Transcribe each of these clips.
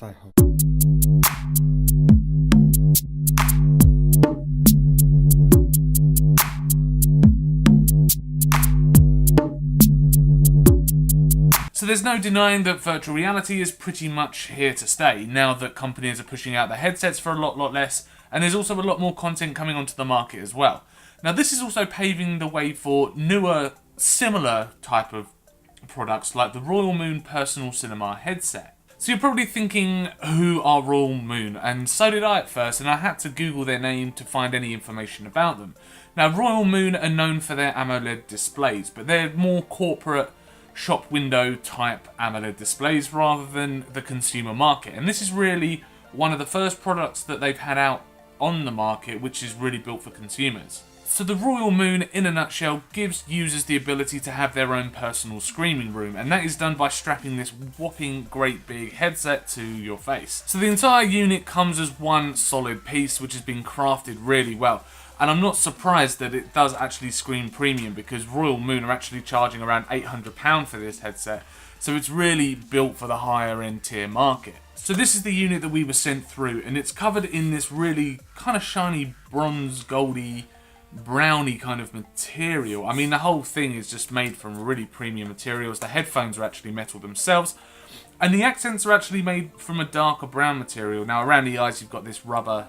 Sci-Hub. So there's no denying that virtual reality is pretty much here to stay, now that companies are pushing out the headsets for a lot less, and there's also a lot more content coming onto the market as well. Now this is also paving the way for newer, similar type of products like the Royole Moon personal cinema headset. So you're probably thinking, who are Royole Moon? And so did I at first, and I had to Google their name to find any information about them. Now Royole Moon are known for their AMOLED displays, but they're more corporate shop window type AMOLED displays rather than the consumer market. And this is really one of the first products that they've had out on the market which is really built for consumers. So the Royole Moon, in a nutshell, gives users the ability to have their own personal screening room, and that is done by strapping this whopping great big headset to your face. So the entire unit comes as one solid piece which has been crafted really well. And I'm not surprised that it does actually scream premium, because Royole Moon are actually charging around £800 for this headset. So it's really built for the higher end tier market. So this is the unit that we were sent through, and it's covered in this really kind of shiny bronze, goldy, browny kind of material. I mean, the whole thing is just made from really premium materials. The headphones are actually metal themselves, and the accents are actually made from a darker brown material. Now around the eyes you've got this rubber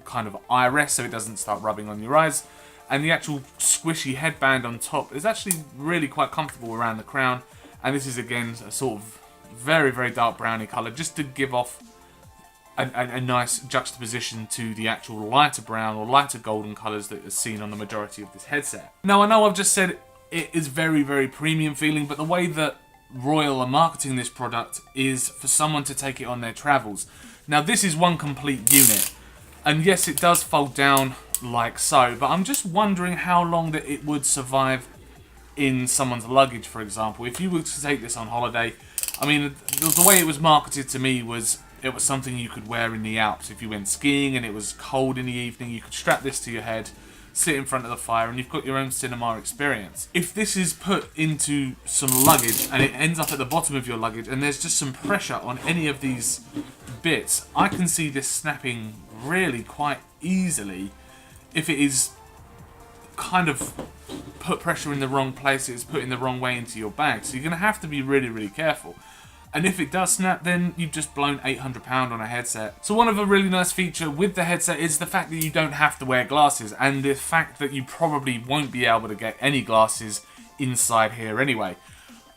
kind of eye rest so it doesn't start rubbing on your eyes, and the actual squishy headband on top is actually really quite comfortable around the crown, and this is again a sort of very dark browny colour just to give off a nice juxtaposition to the actual lighter brown or lighter golden colours that are seen on the majority of this headset. Now I know I've just said it is very premium feeling, but the way that Royole are marketing this product is for someone to take it on their travels. Now this is one complete unit, and yes, it does fold down like so, but I'm just wondering how long that it would survive in someone's luggage, for example. If you were to take this on holiday, I mean, the way it was marketed to me was it was something you could wear in the Alps. If you went skiing and it was cold in the evening, you could strap this to your head, sit in front of the fire, and you've got your own cinema experience. If this is put into some luggage and it ends up at the bottom of your luggage and there's just some pressure on any of these bits, I can see this snapping really quite easily if it is kind of put pressure in the wrong place, it's put in the wrong way into your bag. So you're going to have to be really careful. And if it does snap, then you've just blown £800 on a headset. So one of the really nice feature with the headset is the fact that you don't have to wear glasses, and the fact that you probably won't be able to get any glasses inside here anyway.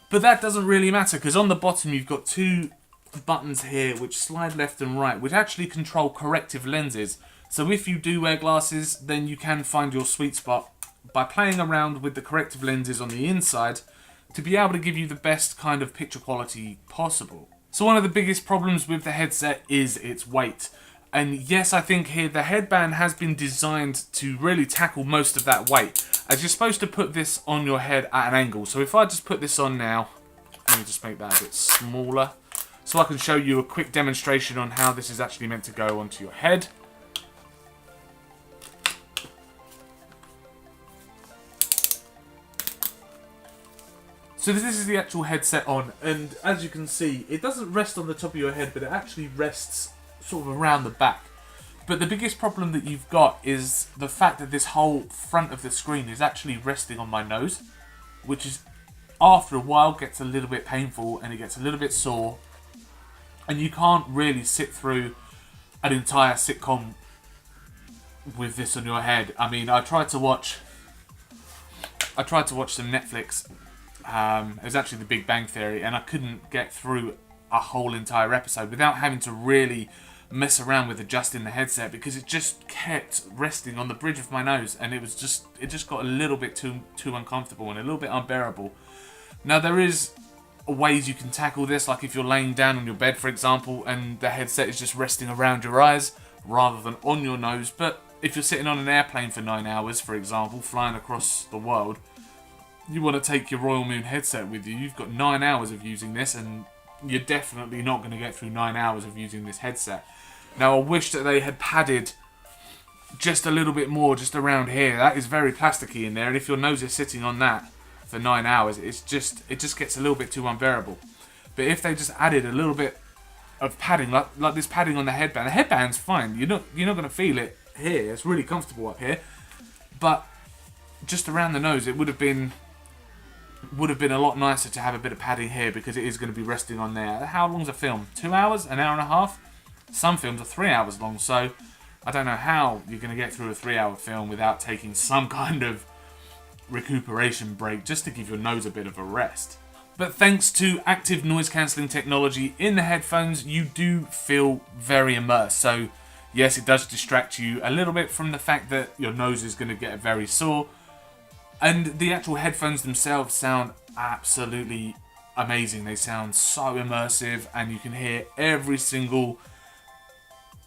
But that doesn't really matter, because on the bottom you've got two buttons here which slide left and right, which actually control corrective lenses. So if you do wear glasses, then you can find your sweet spot by playing around with the corrective lenses on the inside to be able to give you the best kind of picture quality possible. So one of the biggest problems with the headset is its weight. And yes, I think here the headband has been designed to really tackle most of that weight, as you're supposed to put this on your head at an angle. So if I just put this on now, let me just make that a bit smaller, so I can show you a quick demonstration on how this is actually meant to go onto your head. So this is the actual headset on, and as you can see, it doesn't rest on the top of your head, but it actually rests sort of around the back. But the biggest problem that you've got is the fact that this whole front of the screen is actually resting on my nose, which is, after a while, gets a little bit painful and it gets a little bit sore, and you can't really sit through an entire sitcom with this on your head. I mean, I tried to watch some Netflix. It was actually The Big Bang Theory, and I couldn't get through a whole entire episode without having to really mess around with adjusting the headset, because it just kept resting on the bridge of my nose, and it just got a little bit too uncomfortable and a little bit unbearable. Now there is ways you can tackle this, like if you're laying down on your bed, for example, and the headset is just resting around your eyes rather than on your nose. But if you're sitting on an airplane for 9 hours, for example, flying across the world, you want to take your Royole Moon headset with you. You've got 9 hours of using this, and you're definitely not going to get through 9 hours of using this headset. Now I wish that they had padded just a little bit more just around here. That is very plasticky in there, and if your nose is sitting on that for 9 hours, it just gets a little bit too unbearable. But if they just added a little bit of padding, like this padding on the headband. The headband's fine. You're not going to feel it here. It's really comfortable up here, but just around the nose, it would have been a lot nicer to have a bit of padding here, because it is going to be resting on there. How long's a film? 2 hours? An hour and a half? Some films are 3 hours long, so I don't know how you're going to get through a 3-hour film without taking some kind of recuperation break just to give your nose a bit of a rest. But thanks to active noise cancelling technology in the headphones, you do feel very immersed. So yes, it does distract you a little bit from the fact that your nose is going to get very sore. And the actual headphones themselves sound absolutely amazing. They sound so immersive, and you can hear every single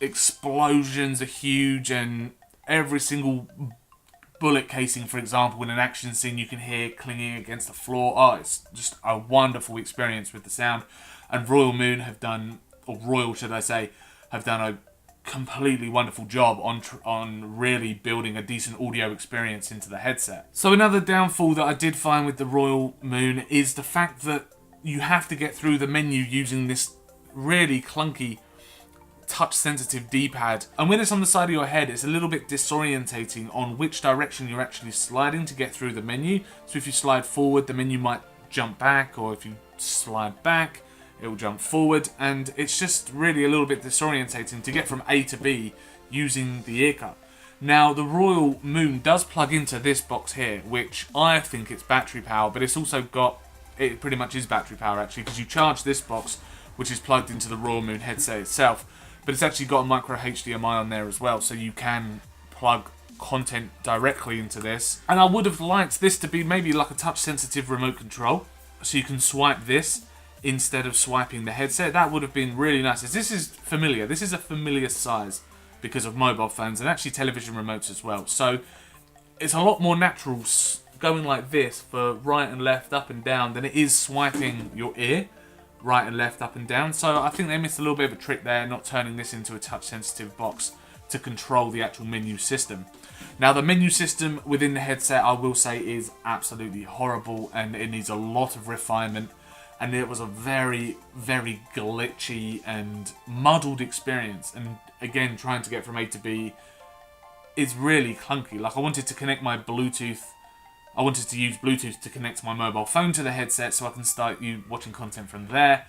explosions are huge, and every single bullet casing, for example, in an action scene, you can hear clinging against the floor. Oh, it's just a wonderful experience with the sound. And Royole Moon have done, or Royal should I say, have done a completely wonderful job on really building a decent audio experience into the headset. So another downfall that I did find with the Royole Moon is the fact that you have to get through the menu using this really clunky touch-sensitive D-pad, and when it's on the side of your head, it's a little bit disorientating on which direction you're actually sliding to get through the menu. So if you slide forward, the menu might jump back, or if you slide back, it will jump forward, and it's just really a little bit disorientating to get from A to B using the ear cup. Now, the Royole Moon does plug into this box here, which I think it's battery power, but it's also got, it pretty much is battery power actually, because you charge this box, which is plugged into the Royole Moon headset itself. But it's actually got a micro HDMI on there as well, so you can plug content directly into this. And I would have liked this to be maybe like a touch-sensitive remote control, so you can swipe this instead of swiping the headset. That would have been really nice. This is familiar. This is a familiar size because of mobile phones and actually television remotes as well. So it's a lot more natural going like this for right and left, up and down, than it is swiping your ear right and left, up and down. So I think they missed a little bit of a trick there, not turning this into a touch-sensitive box to control the actual menu system. Now, the menu system within the headset, I will say, is absolutely horrible, and it needs a lot of refinement, and it was a very, very glitchy and muddled experience. And again, trying to get from A to B is really clunky. Like, I wanted to connect my Bluetooth, I wanted to use Bluetooth to connect my mobile phone to the headset so I can start watching content from there.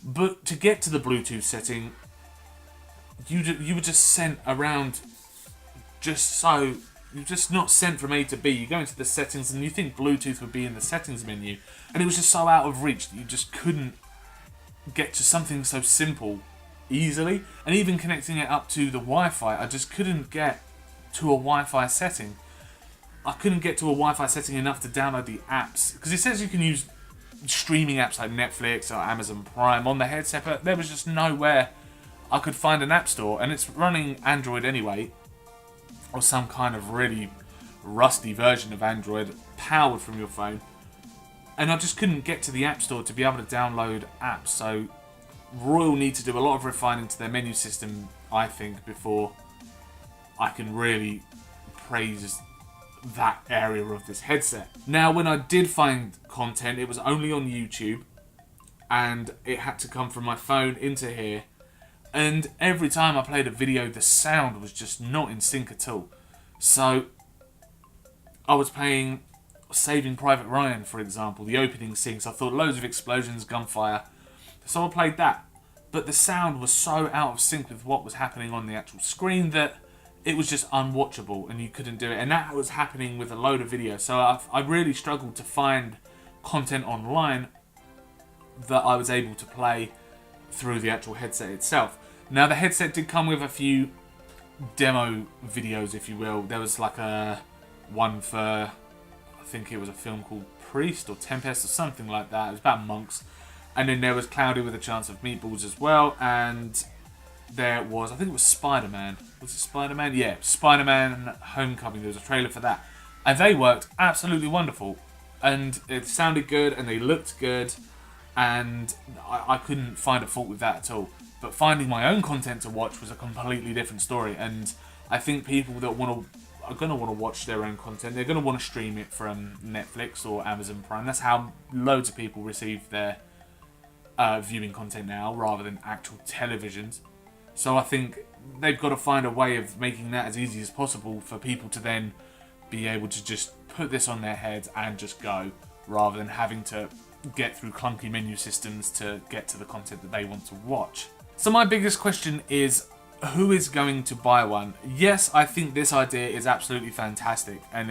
But to get to the Bluetooth setting, you were just sent around you're just not sent from A to B. You go into the settings and you think Bluetooth would be in the settings menu, and it was just so out of reach that you just couldn't get to something so simple easily. And even connecting it up to the Wi-Fi, I just couldn't get to a Wi-Fi setting. I couldn't get to a Wi-Fi setting enough to download the apps, because it says you can use streaming apps like Netflix or Amazon Prime on the headset, but there was just nowhere I could find an app store, and it's running Android anyway, or some kind of really rusty version of Android powered from your phone, and I just couldn't get to the app store to be able to download apps. So Royole need to do a lot of refining to their menu system, I think, before I can really praise that area of this headset. Now, when I did find content, it was only on YouTube, and it had to come from my phone into here, and every time I played a video, the sound was just not in sync at all. So I was playing Saving Private Ryan, for example, the opening scene, so I thought loads of explosions, gunfire, so I played that, but the sound was so out of sync with what was happening on the actual screen that it was just unwatchable, and you couldn't do it. And that was happening with a load of videos. So I really struggled to find content online that I was able to play through the actual headset itself. Now, the headset did come with a few demo videos, if you will. There was like one for, I think it was a film called Priest or Tempest or something like that. It was about monks. And then there was Cloudy with a Chance of Meatballs as well. And there was, I think it was Spider-Man. Was it Spider-Man? Yeah, Spider-Man Homecoming. There was a trailer for that. And they worked absolutely wonderful. And it sounded good and they looked good. And I couldn't find a fault with that at all. But finding my own content to watch was a completely different story. And I think people that are going to want to watch their own content, they're going to want to stream it from Netflix or Amazon Prime. That's how loads of people receive their viewing content now rather than actual televisions. So I think they've got to find a way of making that as easy as possible for people to then be able to just put this on their heads and just go, rather than having to get through clunky menu systems to get to the content that they want to watch. So my biggest question is, who is going to buy one? Yes, I think this idea is absolutely fantastic, and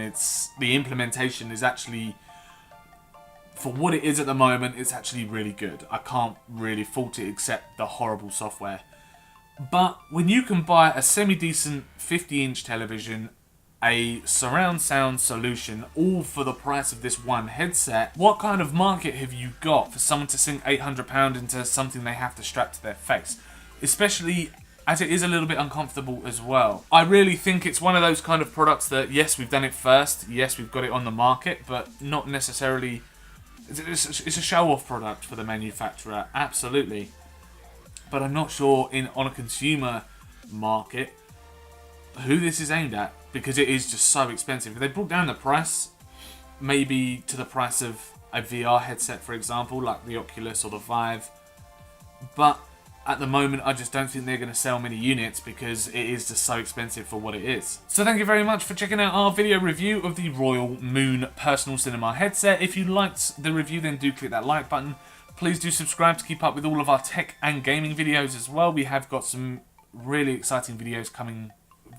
the implementation is actually, for what it is at the moment, it's actually really good. I can't really fault it except the horrible software. But when you can buy a semi-decent 50-inch television, a surround sound solution, all for the price of this one headset, what kind of market have you got for someone to sink £800 into something they have to strap to their face? Especially as it is a little bit uncomfortable as well. I really think it's one of those kind of products that, yes, we've done it first, yes, we've got it on the market, but not necessarily... It's a show-off product for the manufacturer, absolutely. But I'm not sure on a consumer market who this is aimed at, because it is just so expensive. If they brought down the price, maybe to the price of a VR headset, for example, like the Oculus or the Vive. But at the moment, I just don't think they're going to sell many units because it is just so expensive for what it is. So thank you very much for checking out our video review of the Royole Moon personal cinema headset. If you liked the review, then do click that like button. Please do subscribe to keep up with all of our tech and gaming videos as well. We have got some really exciting videos coming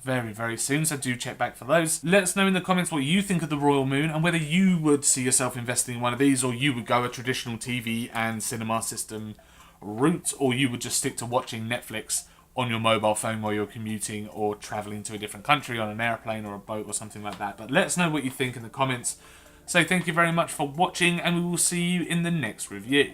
very, very soon, so do check back for those. Let us know in the comments what you think of the Royole Moon and whether you would see yourself investing in one of these, or you would go a traditional TV and cinema system route, or you would just stick to watching Netflix on your mobile phone while you're commuting or travelling to a different country on an airplane or a boat or something like that. But let us know what you think in the comments. So thank you very much for watching, and we will see you in the next review.